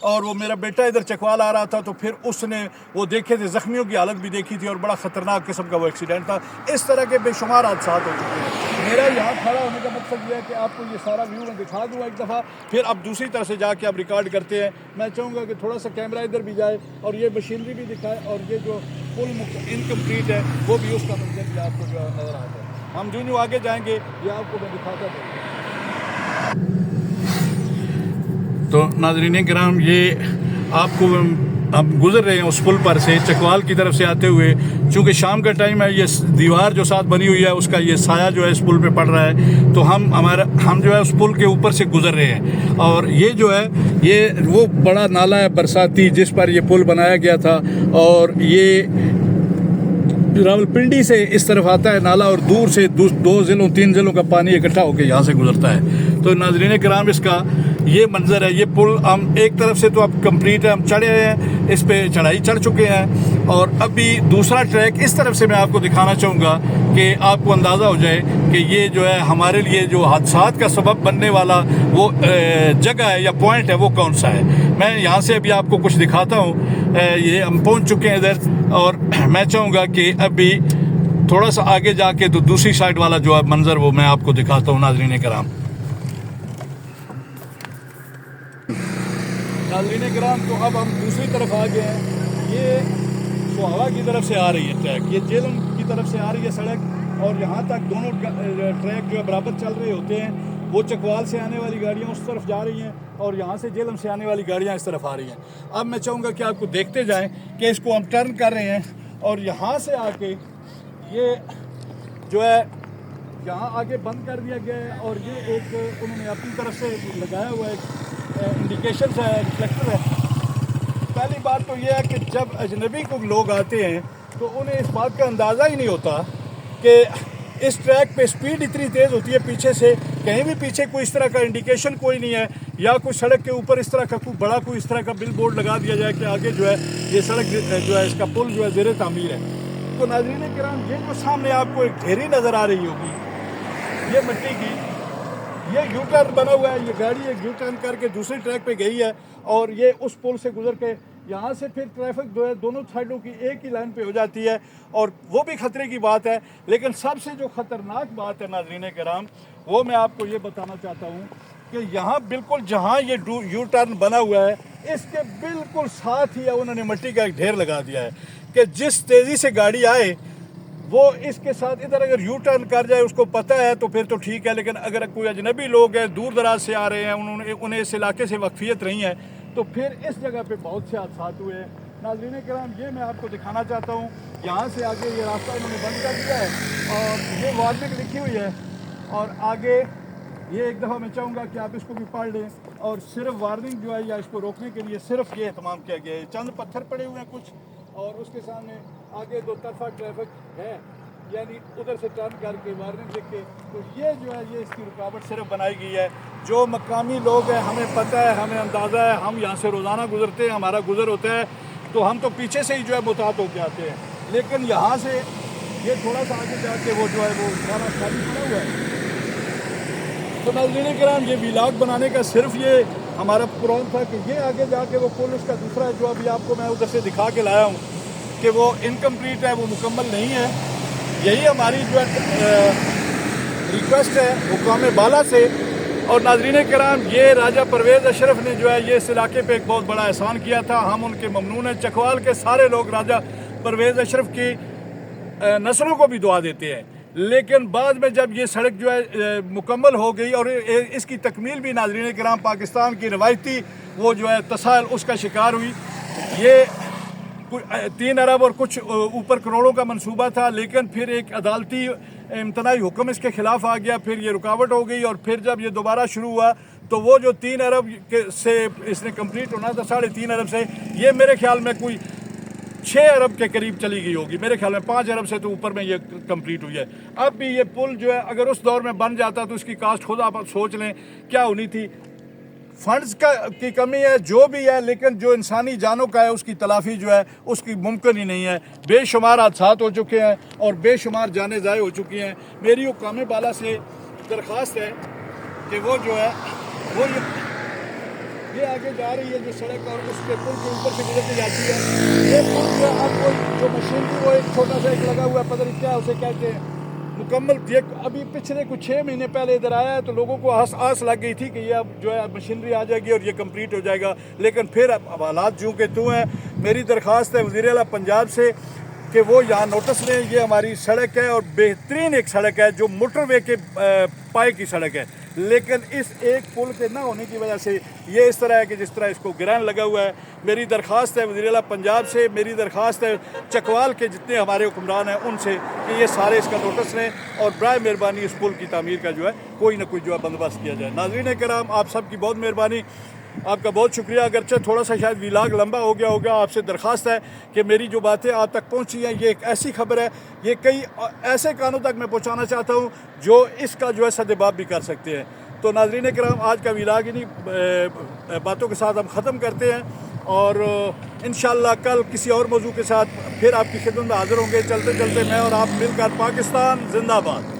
اور وہ میرا بیٹا ادھر چکوال آ رہا تھا تو پھر اس نے وہ دیکھے تھے، زخمیوں کی حالت بھی دیکھی تھی اور بڑا خطرناک قسم کا وہ ایکسیڈنٹ تھا۔ اس طرح کے بے شمار حادثات ہو چکے ہیں۔ میرا یہاں کھڑا ہونے کا مقصد یہ ہے کہ آپ کو یہ سارا ویو میں دکھا دوں ایک دفعہ، پھر اب دوسری طرف سے جا کے آپ ریکارڈ کرتے ہیں۔ میں چاہوں گا کہ تھوڑا سا کیمرہ ادھر بھی جائے اور یہ مشینری بھی دکھائے، اور یہ جو پل انکمپلیٹ ہے وہ بھی اس کا منظر بھی آپ کو جو نظر آتا ہے۔ ہم جو آگے جائیں گے یہ آپ کو میں دکھاتا ہوں۔ تو ناظرین کرام، یہ آپ کو ہم گزر رہے ہیں اس پل پر سے چکوال کی طرف سے آتے ہوئے، چونکہ شام کا ٹائم ہے، یہ دیوار جو ساتھ بنی ہوئی ہے اس کا یہ سایہ جو ہے اس پل پہ پڑ رہا ہے، تو ہم جو ہے اس پل کے اوپر سے گزر رہے ہیں۔ اور یہ جو ہے یہ وہ بڑا نالہ ہے برساتی جس پر یہ پل بنایا گیا تھا، اور یہ راولپنڈی سے اس طرف آتا ہے نالا، اور دور سے 2-3 ضلعوں کا پانی اکٹھا ہو کے یہاں سے گزرتا ہے۔ تو ناظرین کرام، اس کا یہ منظر ہے۔ یہ پل ہم ایک طرف سے تو اب کمپلیٹ ہے، ہم چڑھے ہیں، اس پہ چڑھائی چڑھ چکے ہیں، اور ابھی دوسرا ٹریک اس طرف سے میں آپ کو دکھانا چاہوں گا کہ آپ کو اندازہ ہو جائے کہ یہ جو ہے ہمارے لیے جو حادثات کا سبب بننے والا وہ جگہ ہے یا پوائنٹ ہے وہ کون سا ہے۔ میں یہاں سے ابھی آپ کو کچھ دکھاتا ہوں۔ یہ ہم پہنچ چکے ہیں ادھر، اور میں چاہوں گا کہ ابھی تھوڑا سا آگے جا کے تو دوسری سائڈ والا جو ہے منظر وہ میں آپ کو دکھاتا ہوں ناظرین کرام۔ ناظرین کرام، تو اب ہم دوسری طرف آ گئے ہیں۔ یہ سوہاوا کی طرف سے آ رہی ہے ٹریک، یہ جیلم کی طرف سے آ رہی ہے سڑک، اور یہاں تک دونوں ٹریک جو ہے برابر چل رہے ہوتے ہیں۔ وہ چکوال سے آنے والی گاڑیاں اس طرف جا رہی ہیں، اور یہاں سے جیلم سے آنے والی گاڑیاں اس طرف آ رہی ہیں۔ اب میں چاہوں گا کہ آپ کو دیکھتے جائیں کہ اس کو ہم ٹرن کر رہے ہیں، اور یہاں سے آ کے یہ جو ہے یہاں آگے بند کر دیا گیا ہے، اور یہ ایک انہوں نے اپنی طرف سے لگایا ہوا ایک انڈیکیشنز ہے، ریفلیکٹر ہے۔ پہلی بات تو یہ ہے کہ جب اجنبی کو لوگ آتے ہیں تو انہیں اس بات کا اندازہ ہی نہیں ہوتا کہ اس ٹریک پہ سپیڈ اتنی تیز ہوتی ہے، پیچھے سے کہیں بھی پیچھے کوئی اس طرح کا انڈیکیشن کوئی نہیں ہے، یا کوئی سڑک کے اوپر اس طرح کا کوئی بڑا کوئی اس طرح کا بل بورڈ لگا دیا جائے کہ آگے جو ہے یہ سڑک جو ہے اس کا پل جو ہے زیر تعمیر ہے۔ تو ناظرین کرام، یہ جو سامنے آپ کو ایک ڈھیری نظر آ رہی ہوگی، یہ مٹی کی، یہ یو ٹرن بنا ہوا ہے، یہ گاڑی ایک یو ٹرن کر کے دوسری ٹریک پہ گئی ہے، اور یہ اس پل سے گزر کے یہاں سے پھر ٹریفک جو ہے دونوں سائڈوں کی ایک ہی لائن پہ ہو جاتی ہے، اور وہ بھی خطرے کی بات ہے۔ لیکن سب سے جو خطرناک بات ہے ناظرین کرام، وہ میں آپ کو یہ بتانا چاہتا ہوں کہ یہاں بالکل جہاں یہ یو ٹرن بنا ہوا ہے اس کے بالکل ساتھ ہی انہوں نے مٹی کا ایک ڈھیر لگا دیا ہے کہ جس تیزی سے گاڑی آئے وہ اس کے ساتھ ادھر اگر یو ٹرن کر جائے، اس کو پتہ ہے تو پھر تو ٹھیک ہے، لیکن اگر کوئی اجنبی لوگ ہیں دور دراز سے آ رہے ہیں، انہیں اس علاقے سے واقفیت نہیں ہے، تو پھر اس جگہ پہ بہت سے حادثات ہوئے ہیں۔ ناظرین کرام، یہ میں آپ کو دکھانا چاہتا ہوں، یہاں سے آگے یہ راستہ انہوں نے بند کر دیا ہے، اور یہ وارننگ لکھی ہوئی ہے، اور آگے یہ ایک دفعہ میں چاہوں گا کہ آپ اس کو بھی پڑھ لیں، اور صرف وارننگ جو ہے یا اس کو روکنے کے لیے صرف یہ اہتمام کیا گیا ہے۔ چند پتھر پڑے ہوئے ہیں کچھ، اور اس کے سامنے آگے دو طرفہ ٹریفک ہے، یعنی ادھر سے ٹرن کر کے وارننگ لکھ کے، تو یہ جو ہے یہ اس کی رکاوٹ صرف بنائی گئی ہے۔ جو مقامی لوگ ہیں، ہمیں پتہ ہے، ہمیں اندازہ ہے، ہم یہاں سے روزانہ گزرتے ہیں، ہمارا گزر ہوتا ہے، تو ہم تو پیچھے سے ہی جو ہے محتاط ہو کے آتے ہیں، لیکن یہاں سے یہ تھوڑا سا آگے جا کے وہ جو ہے وہ سارا خالی پڑا ہوا ہے۔ تو ناظرین کرام، یہ ویلاگ بنانے کا صرف یہ ہمارا پروگرام تھا کہ یہ آگے جا کے وہ پل اس کا دوسرا جو ابھی آپ کو میں ادھر سے دکھا کے لایا ہوں کہ وہ انکمپلیٹ ہے، وہ مکمل نہیں ہے۔ یہی ہماری جو ہے ریکویسٹ ہے حکام بالا سے۔ اور ناظرین کرام، یہ راجہ پرویز اشرف نے جو ہے یہ اس علاقے پہ ایک بہت بڑا احسان کیا تھا، ہم ان کے ممنون ہیں۔ چکوال کے سارے لوگ راجہ پرویز اشرف کی نسلوں کو بھی دعا دیتے ہیں، لیکن بعد میں جب یہ سڑک جو ہے مکمل ہو گئی، اور اس کی تکمیل بھی ناظرین کرام پاکستان کی روایتی وہ جو ہے تسائل اس کا شکار ہوئی۔ یہ 3 ارب اور کچھ اوپر کروڑوں کا منصوبہ تھا، لیکن پھر ایک عدالتی امتناعی حکم اس کے خلاف آ گیا، پھر یہ رکاوٹ ہو گئی، اور پھر جب یہ دوبارہ شروع ہوا تو وہ جو 3 ارب سے اس نے کمپلیٹ ہونا تھا، 3.5 ارب سے یہ میرے خیال میں کوئی 6 ارب کے قریب چلی گئی ہوگی، میرے خیال میں 5 ارب سے تو اوپر میں یہ کمپلیٹ ہوئی ہے۔ اب بھی یہ پل جو ہے اگر اس دور میں بن جاتا تو اس کی کاسٹ خود آپ سوچ لیں کیا ہونی تھی۔ فنڈز کی کمی ہے، جو بھی ہے، لیکن جو انسانی جانوں کا ہے اس کی تلافی جو ہے اس کی ممکن ہی نہیں ہے۔ بے شمار حادثات ہو چکے ہیں اور بے شمار جانیں ضائع ہو چکی ہیں۔ میری حکام بالا سے درخواست ہے کہ وہ جو ہے وہ یہ آگے جا رہی ہے جو سڑک اور اس کے پل کے اوپر سے گزرتی جاتی ہے. یہ پل جو ہے اب کوئی جو مشینری وہ ایک چھوٹا سا ایک لگا ہوا ہے, پتہ نہیں کیا اسے کہتے ہیں, مکمل. یہ ابھی پچھلے کچھ 6 مہینے پہلے ادھر آیا ہے تو لوگوں کو آس لگ گئی تھی کہ یہ اب جو ہے مشینری آ جائے گی اور یہ کمپلیٹ ہو جائے گا, لیکن پھر اب حالات جو کہ تو ہیں. میری درخواست ہے وزیر اعلیٰ پنجاب سے کہ وہ یہاں نوٹس لیں. یہ ہماری سڑک ہے اور بہترین ایک سڑک ہے جو موٹر وے کے پائے کی سڑک ہے, لیکن اس ایک پل کے نہ ہونے کی وجہ سے یہ اس طرح ہے کہ جس طرح اس کو گران لگا ہوا ہے. میری درخواست ہے وزیر اعلیٰ پنجاب سے, میری درخواست ہے چکوال کے جتنے ہمارے حکمران ہیں ان سے کہ یہ سارے اس کا نوٹس لیں اور برائے مہربانی اس پل کی تعمیر کا جو ہے کوئی نہ کوئی جو ہے بندوبست کیا جائے. ناظرین کرام, آپ سب کی بہت مہربانی, آپ کا بہت شکریہ. اگرچہ تھوڑا سا شاید ویلاگ لمبا ہو گیا ہوگا, آپ سے درخواست ہے کہ میری جو باتیں آپ تک پہنچی ہیں یہ ایک ایسی خبر ہے, یہ کئی ایسے کانوں تک میں پہنچانا چاہتا ہوں جو اس کا جو ہے سدباب بھی کر سکتے ہیں. تو ناظرین کرام, آج کا ویلاگ انہی باتوں کے ساتھ ہم ختم کرتے ہیں اور انشاءاللہ کل کسی اور موضوع کے ساتھ پھر آپ کی خدمت میں حاضر ہوں گے. چلتے چلتے میں اور آپ مل کر پاکستان زندہ باد.